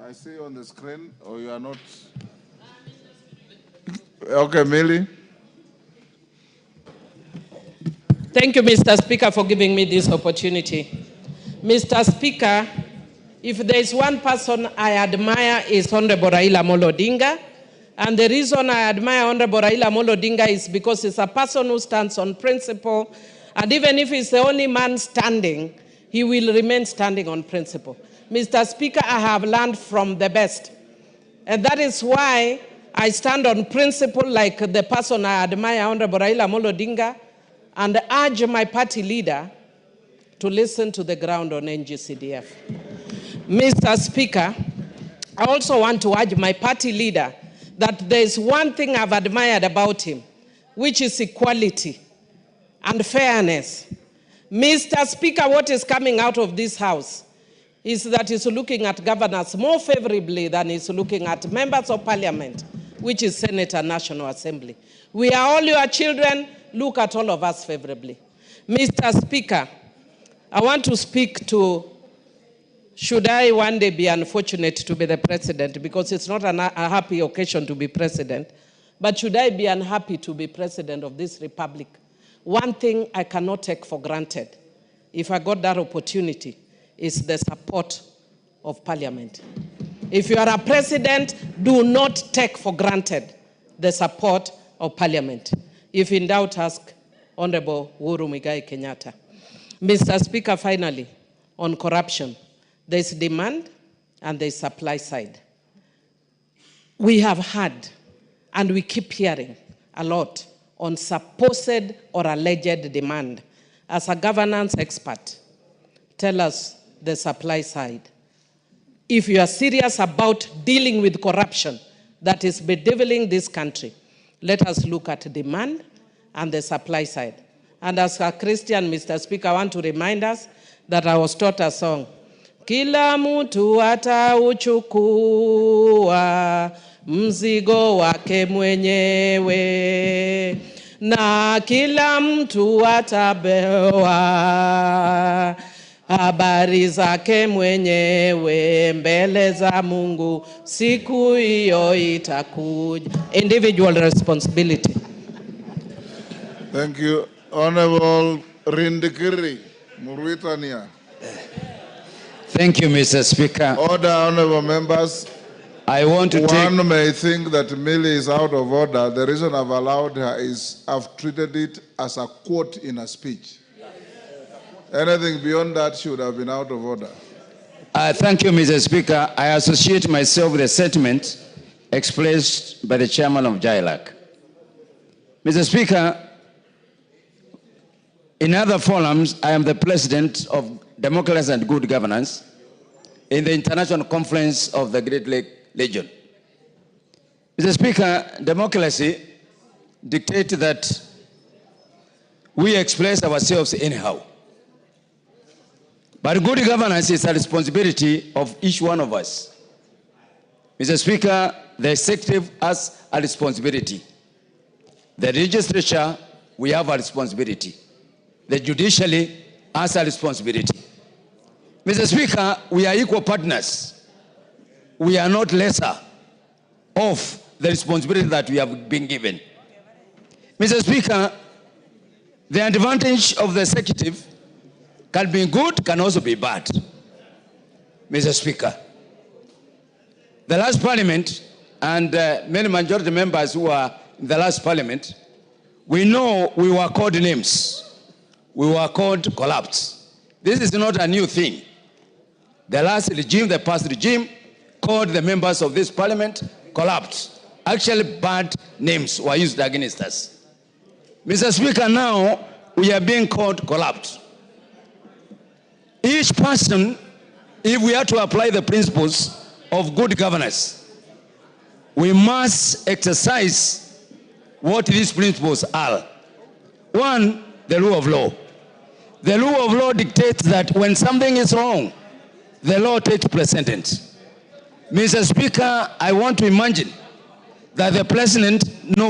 I see you on the screen, or you are not? Okay, Millie. Thank you, Mr. Speaker, for giving me this opportunity. Mr. Speaker, if there is one person I admire is Honorable Raila Odinga. And the reason I admire Honorable Raila Odinga is because he's a person who stands on principle. And even if he's the only man standing, he will remain standing on principle. Mr. Speaker, I have learned from the best. And that is why I stand on principle like the person I admire, Honorable Raila Odinga, and urge my party leader to listen to the ground on NGCDF. Mr. Speaker, I also want to urge my party leader that there is one thing I've admired about him, which is equality and fairness. Mr. Speaker, what is coming out of this house is that he's looking at governors more favorably than he's looking at members of parliament, which is Senate and National Assembly. We are all your children. Look at all of us favorably. Mr. Speaker, I want to speak to, should I one day be unfortunate to be the president, because it's not a happy occasion to be president, but should I be unhappy to be president of this republic? One thing I cannot take for granted, if I got that opportunity, is the support of parliament. If you are a president, do not take for granted the support of parliament. If in doubt, ask Honorable Uhuru Kenyatta. Mr. Speaker, finally, on corruption, there is demand and there is supply side. We have had, and we keep hearing a lot on supposed or alleged demand. As a governance expert, tell us the supply side. If you are serious about dealing with corruption that is bedeviling this country, let us look at demand and the supply side. And as a Christian, Mr. Speaker, I want to remind us that I was taught a song. Kila mtu atauchukua mzigo wake mwenyewe, na kila mtu atapewa habari zake mwenyewe mbele za Mungu, siku hiyo itakuja. Individual responsibility. Thank you. Honorable Rindikiri Murwitania. Thank you, Mr. Speaker. Order, honorable members. I want to One may think that Millie is out of order. The reason I've allowed her is I've treated it as a quote in a speech. Anything beyond that should have been out of order. Thank you, Mr. Speaker. I associate myself with the sentiment expressed by the chairman of JILAC. Mr. Speaker, in other forums, I am the president of Democracy and Good Governance in the International Conference of the Great Lake Region. Mr. Speaker, democracy dictates that we express ourselves anyhow. But good governance is a responsibility of each one of us. Mr. Speaker, the executive has a responsibility. The legislature, we have a responsibility. The judiciary has a responsibility. Mr. Speaker, we are equal partners. We are not lesser of the responsibility that we have been given. Mr. Speaker, the advantage of the executive can be good, can also be bad. Mr. Speaker, the last parliament and many majority members who are in the last parliament, we know we were called names. We were called collapse. This is not a new thing. The last regime, the past regime, called the members of this parliament collapse. Actually, bad names were used against us. Mr. Speaker, now we are being called collapse. Each person, if we are to apply the principles of good governance, we must exercise what these principles are. One, the rule of law. The rule of law dictates that when something is wrong, the law takes precedence. Mr. Speaker, I want to imagine that the president knows